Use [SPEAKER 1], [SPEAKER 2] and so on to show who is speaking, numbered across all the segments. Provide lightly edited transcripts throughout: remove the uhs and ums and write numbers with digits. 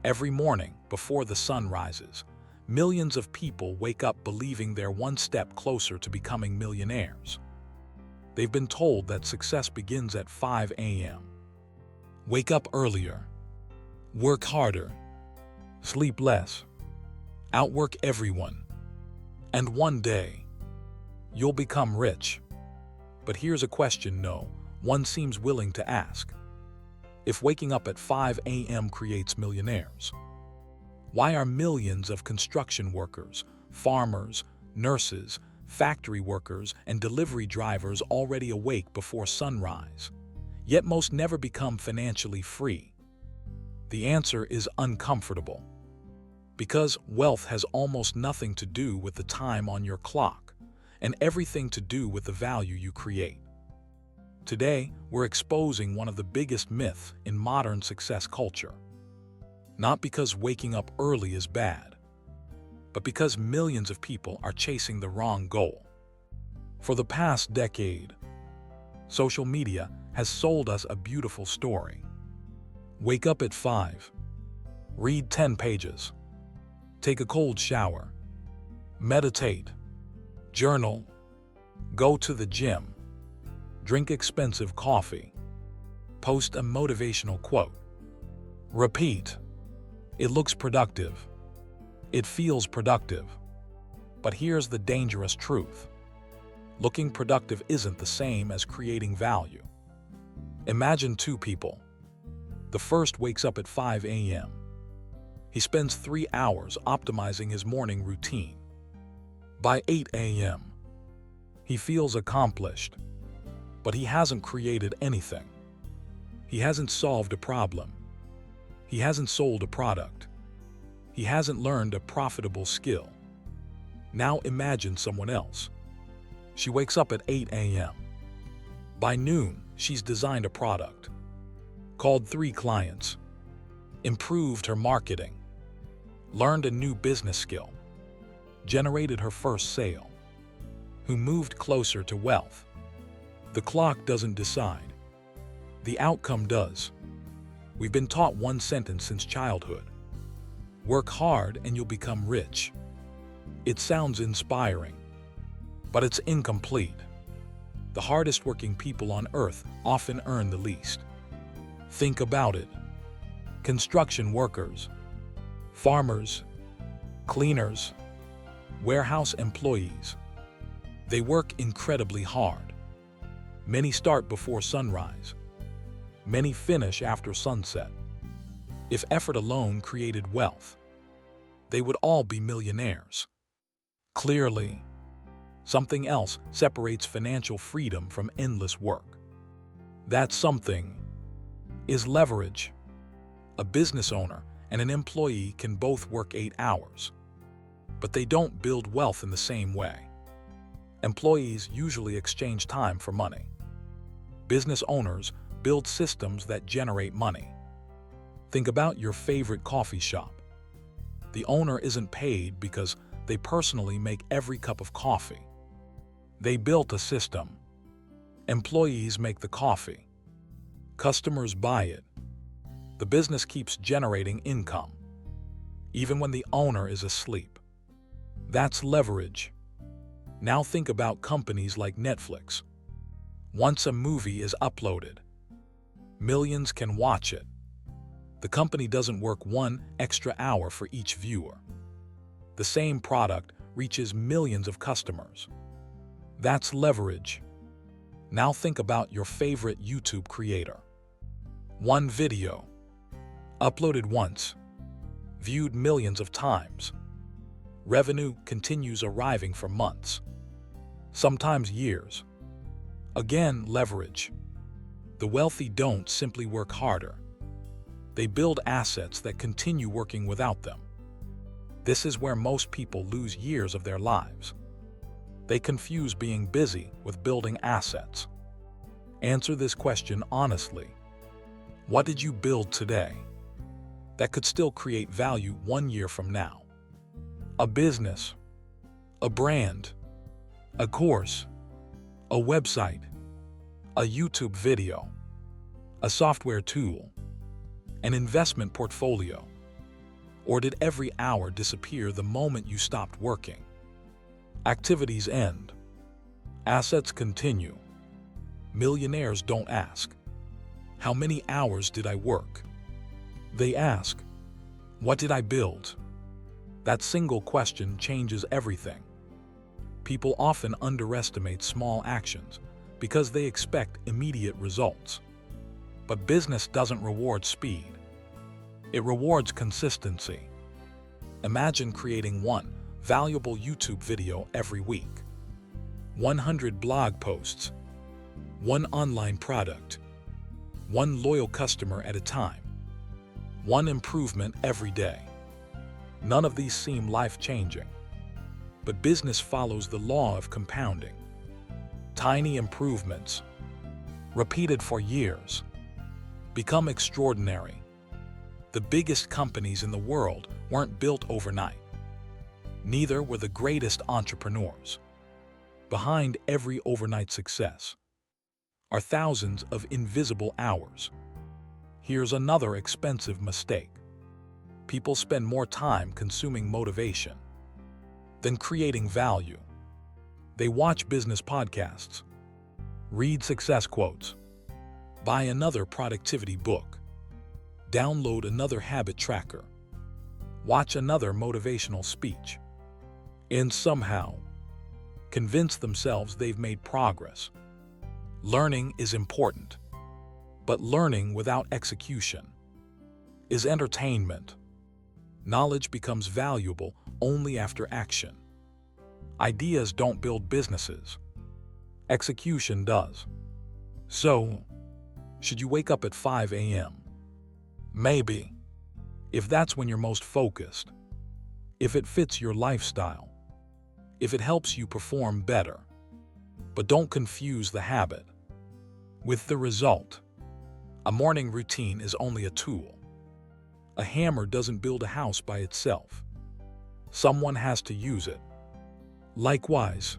[SPEAKER 1] Every morning, before the sun rises, millions of people wake up believing they're one step closer to becoming millionaires. They've been told that success begins at 5 a.m. Wake up earlier. Work harder. Sleep less. Outwork everyone. And one day, you'll become rich. But here's a question no one seems willing to ask. If waking up at 5 a.m. creates millionaires, why are millions of construction workers, farmers, nurses, factory workers, and delivery drivers already awake before sunrise, yet most never become financially free? The answer is uncomfortable. Because wealth has almost nothing to do with the time on your clock, and everything to do with the value you create. Today, we're exposing one of the biggest myths in modern success culture. Not because waking up early is bad, but because millions of people are chasing the wrong goal. For the past decade, social media has sold us a beautiful story. Wake up at 5. Read 10 pages. Take a cold shower. Meditate. Journal. Go to the gym. Drink expensive coffee. Post a motivational quote. Repeat. It looks productive. It feels productive. But here's the dangerous truth. Looking productive isn't the same as creating value. Imagine two people. The first wakes up at 5 a.m. He spends 3 hours optimizing his morning routine. By 8 a.m., he feels accomplished. But he hasn't created anything. He hasn't solved a problem. He hasn't sold a product. He hasn't learned a profitable skill. Now imagine someone else. She wakes up at 8 a.m. By noon, she's designed a product, called 3 clients, improved her marketing, learned a new business skill, generated her first sale, who moved closer to wealth. The clock doesn't decide. The outcome does. We've been taught one sentence since childhood. Work hard and you'll become rich. It sounds inspiring, but it's incomplete. The hardest working people on earth often earn the least. Think about it. Construction workers, farmers, cleaners, warehouse employees. They work incredibly hard. Many start before sunrise. Many finish after sunset. If effort alone created wealth, they would all be millionaires. Clearly, something else separates financial freedom from endless work. That something is leverage. A business owner and an employee can both work 8 hours, but they don't build wealth in the same way. Employees usually exchange time for money. Business owners build systems that generate money. Think about your favorite coffee shop. The owner isn't paid because they personally make every cup of coffee. They built a system. Employees make the coffee. Customers buy it. The business keeps generating income, even when the owner is asleep. That's leverage. Now think about companies like Netflix. Once a movie is uploaded, millions can watch it. The company doesn't work 1 extra hour for each viewer. The same product reaches millions of customers. That's leverage. Now think about your favorite YouTube creator. One video, uploaded once, viewed millions of times. Revenue continues arriving for months, sometimes years. Again, leverage. The wealthy don't simply work harder. They build assets that continue working without them. This is where most people lose years of their lives. They confuse being busy with building assets. Answer this question honestly. What did you build today that could still create value 1 year from now? A business, a brand, a course, a website, a YouTube video, a software tool, an investment portfolio. Or did every hour disappear the moment you stopped working? Activities end. Assets continue. Millionaires don't ask, "How many hours did I work?" They ask, "What did I build?" That single question changes everything. People often underestimate small actions because they expect immediate results. But business doesn't reward speed. It rewards consistency. Imagine creating one valuable YouTube video every week, 100 blog posts, one online product, one loyal customer at a time, one improvement every day. None of these seem life-changing, but business follows the law of compounding. Tiny improvements, repeated for years, become extraordinary. The biggest companies in the world weren't built overnight. Neither were the greatest entrepreneurs. Behind every overnight success are thousands of invisible hours. Here's another expensive mistake. People spend more time consuming motivation than creating value. They watch business podcasts, read success quotes, buy another productivity book, download another habit tracker, watch another motivational speech, and somehow convince themselves they've made progress. Learning is important, but learning without execution is entertainment. Knowledge becomes valuable only after action. Ideas don't build businesses. Execution does. So, should you wake up at 5 a.m.? Maybe, if that's when you're most focused, if it fits your lifestyle, if it helps you perform better. But don't confuse the habit with the result. A morning routine is only a tool. A hammer doesn't build a house by itself. Someone has to use it. Likewise,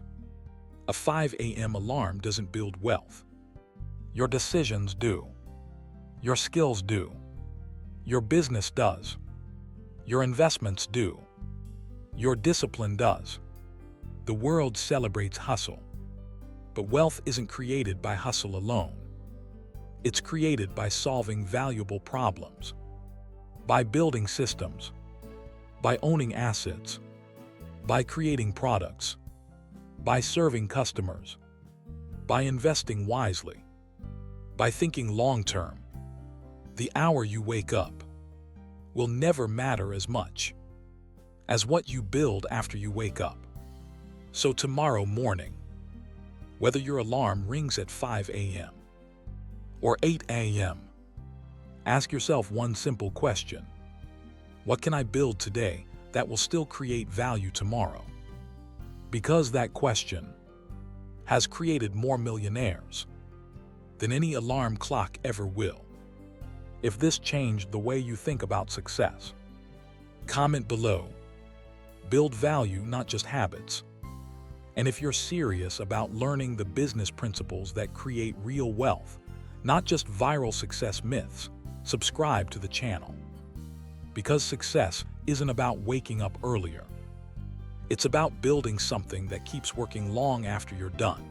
[SPEAKER 1] a 5 a.m. alarm doesn't build wealth. Your decisions do. Your skills do. Your business does. Your investments do. Your discipline does. The world celebrates hustle. But wealth isn't created by hustle alone. It's created by solving valuable problems, by building systems, by owning assets, by creating products, by serving customers, by investing wisely, by thinking long-term. The hour you wake up will never matter as much as what you build after you wake up. So tomorrow morning, whether your alarm rings at 5 a.m. or 8 a.m., ask yourself one simple question. What can I build today that will still create value tomorrow? Because that question has created more millionaires than any alarm clock ever will. If this changed the way you think about success, comment below. Build value, not just habits. And if you're serious about learning the business principles that create real wealth, not just viral success myths, subscribe to the channel. Because success isn't about waking up earlier. It's about building something that keeps working long after you're done.